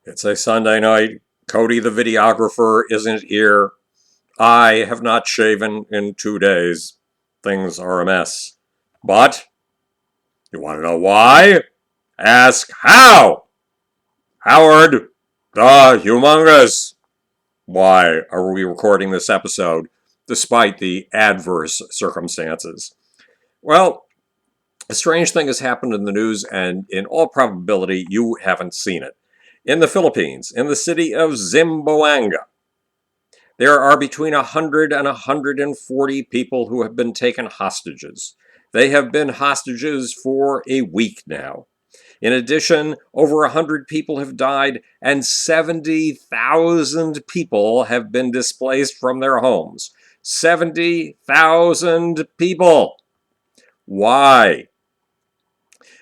It's a Sunday night. Cody, the videographer, isn't here. I have not shaven in 2 days. Things are a mess. But, you want to know why? Ask how! Howard, the humongous. Why are we recording this episode despite the adverse circumstances? Well, a strange thing has happened in the news, and in all probability, you haven't seen it. In the Philippines, in the city of Zamboanga, there are between 100 and 140 people who have been taken hostages. They have been hostages for a week now. In addition, over 100 people have died and 70,000 people have been displaced from their homes. 70,000 people. Why?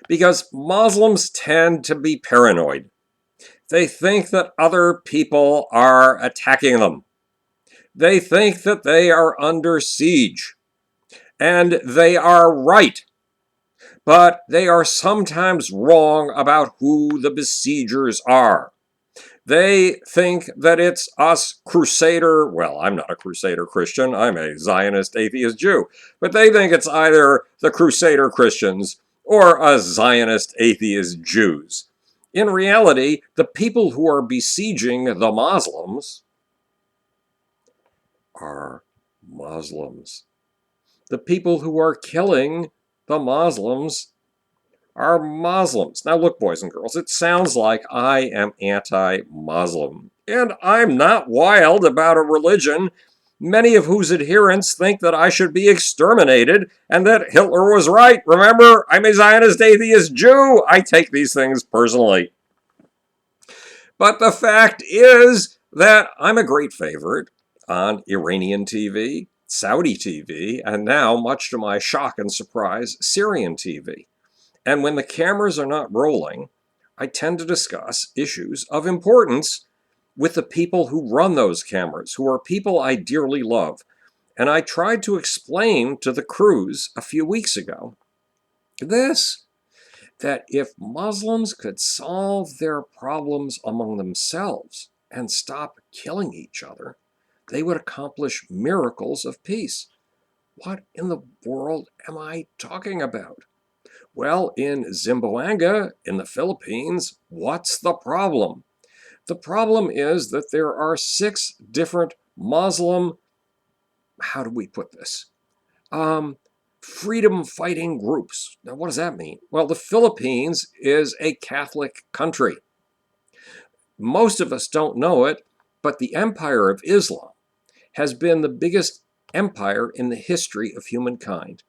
Because Muslims tend to be paranoid. They think that other people are attacking them. They think that they are under siege. And they are right. But they are sometimes wrong about who the besiegers are. They think that it's us crusader, well, I'm not a crusader Christian, I'm a Zionist atheist Jew, but they think it's either the crusader Christians or a Zionist atheist Jews. In reality, the people who are besieging the Muslims are Muslims. The people who are killing the Muslims are Muslims. Now look, boys and girls, it sounds like I am anti-Muslim. And I'm not wild about a religion, many of whose adherents think that I should be exterminated and that Hitler was right. Remember, I'm a Zionist atheist Jew. I take these things personally. But the fact is that I'm a great favorite on Iranian TV, Saudi TV, and now, much to my shock and surprise, Syrian TV. And when the cameras are not rolling, I tend to discuss issues of importance with the people who run those cameras, who are people I dearly love. And I tried to explain to the crews a few weeks ago this, that if Muslims could solve their problems among themselves and stop killing each other, they would accomplish miracles of peace. What in the world am I talking about? Well, in Zamboanga, in the Philippines, what's the problem? The problem is that there are 6 different Muslim, how do we put this? Freedom fighting groups. Now, what does that mean? Well, the Philippines is a Catholic country. Most of us don't know it, but the Empire of Islam has been the biggest empire in the history of humankind.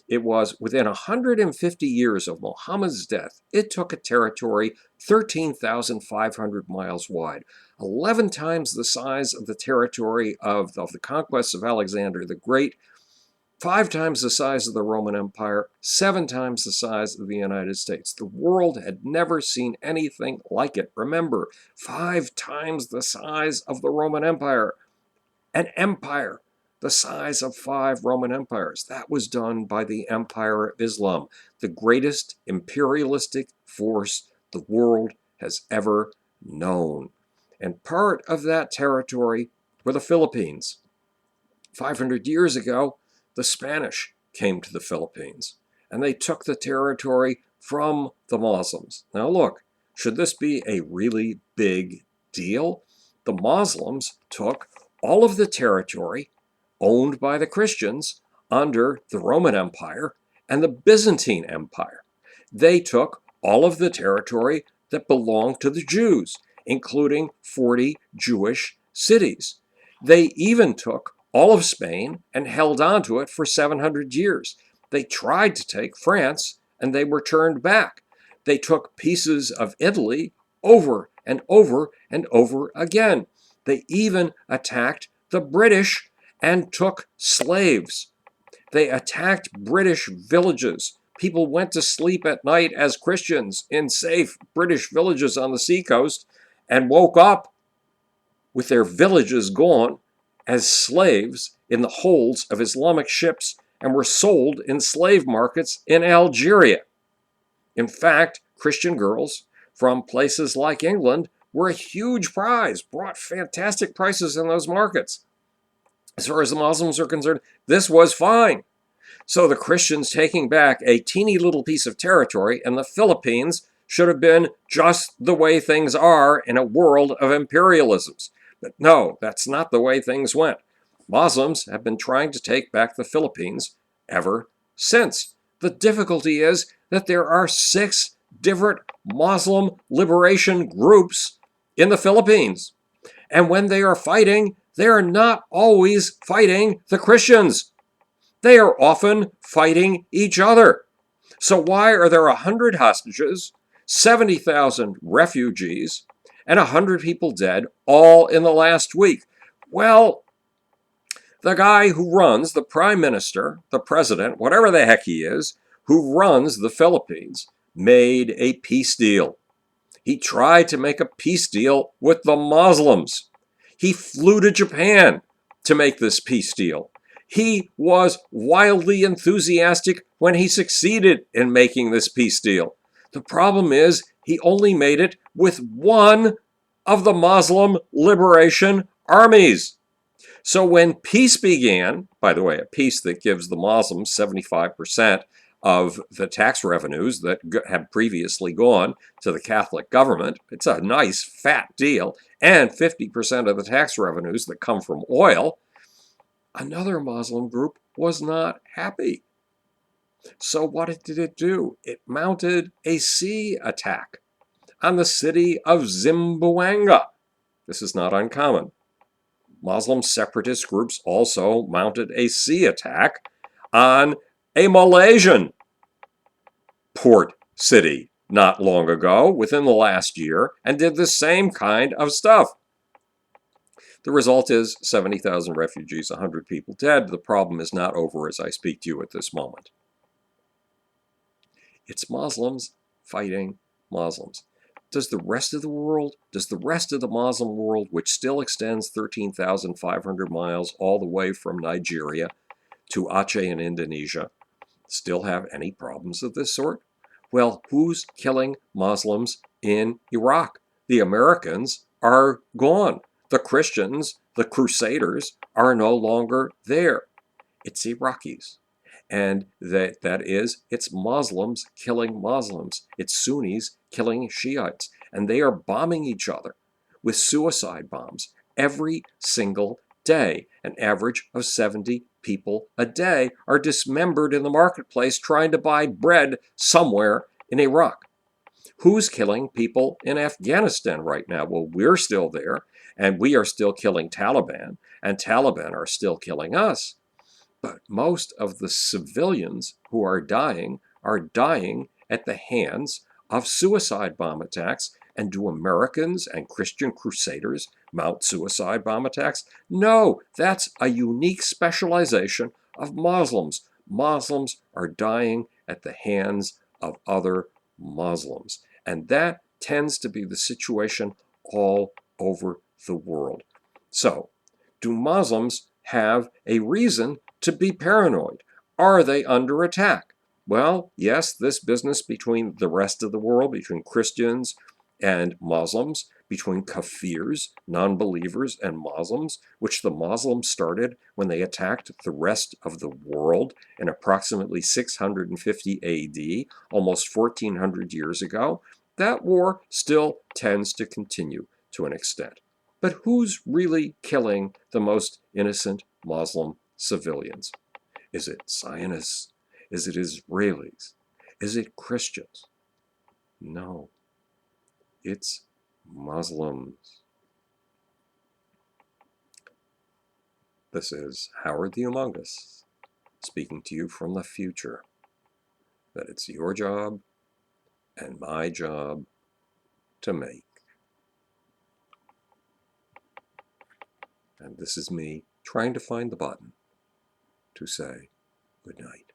It was within 150 years of Muhammad's death, it took a territory 13,500 miles wide, 11 times the size of the territory of the conquests of Alexander the Great, 5 times the size of the Roman Empire, 7 times the size of the United States. The world had never seen anything like it. Remember, 5 times the size of the Roman Empire. An empire the size of 5 Roman empires. That was done by the Empire of Islam, the greatest imperialistic force the world has ever known. And part of that territory were the Philippines. 500 years ago, the Spanish came to the Philippines, and they took the territory from the Muslims. Now look, should this be a really big deal? The Muslims took all of the territory owned by the Christians under the Roman Empire and the Byzantine Empire. They took all of the territory that belonged to the Jews, including 40 Jewish cities. They even took all of Spain and held on to it for 700 years. They tried to take France and they were turned back. They took pieces of Italy over and over and over again. They even attacked the British and took slaves. They attacked British villages. People went to sleep at night as Christians in safe British villages on the seacoast and woke up with their villages gone as slaves in the holds of Islamic ships and were sold in slave markets in Algeria. In fact, Christian girls from places like England were a huge prize, brought fantastic prices in those markets. As far as the Muslims are concerned, this was fine. So the Christians taking back a teeny little piece of territory in the Philippines should have been just the way things are in a world of imperialisms. But no, that's not the way things went. Muslims have been trying to take back the Philippines ever since. The difficulty is that there are 6 different Muslim liberation groups in the Philippines. And when they are fighting, they are not always fighting the Christians. They are often fighting each other. So why are there 100 hostages, 70,000 refugees, and 100 people dead all in the last week? Well, the guy who runs, the prime minister, the president, whatever the heck he is, who runs the Philippines, made a peace deal. He tried to make a peace deal with the Muslims. He flew to Japan to make this peace deal. He was wildly enthusiastic when he succeeded in making this peace deal. The problem is he only made it with one of the Muslim liberation armies. So when peace began, by the way, a peace that gives the Muslims 75% of the tax revenues that had previously gone to the Catholic government, it's a nice fat deal, and 50% of the tax revenues that come from oil, another Muslim group was not happy. So what did it do? It mounted a sea attack on the city of Zamboanga. This is not uncommon. Muslim separatist groups also mounted a sea attack on a Malaysian port city not long ago, within the last year, and did the same kind of stuff. The result is 70,000 refugees, 100 people dead. The problem is not over as I speak to you at this moment. It's Muslims fighting Muslims. Does the rest of the world, does the rest of the Muslim world, which still extends 13,500 miles all the way from Nigeria to Aceh in Indonesia, still have any problems of this sort? Well, who's killing Muslims in Iraq? The Americans are gone. The Christians, the Crusaders, are no longer there. It's Iraqis. And it's Muslims killing Muslims. It's Sunnis killing Shiites. And they are bombing each other with suicide bombs every single day. An average of 70 people a day are dismembered in the marketplace trying to buy bread somewhere in Iraq. Who's killing people in Afghanistan right now? Well, we're still there, and we are still killing Taliban, and Taliban are still killing us. But most of the civilians who are dying at the hands of suicide bomb attacks. And do Americans and Christian crusaders mount suicide bomb attacks? No, that's a unique specialization of Muslims. Muslims are dying at the hands of other Muslims. And that tends to be the situation all over the world. So, do Muslims have a reason to be paranoid? Are they under attack? Well, yes, this business between the rest of the world, between Christians and Muslims, between kafirs, non-believers, and Muslims, which the Muslims started when they attacked the rest of the world in approximately 650 AD, almost 1400 years ago, that war still tends to continue to an extent. But who's really killing the most innocent Muslim civilians? Is it Zionists? Is it Israelis? Is it Christians? No. It's Muslims. This is Howard the Among Us, speaking to you from the future, that it's your job and my job to make. And this is me trying to find the button to say good night.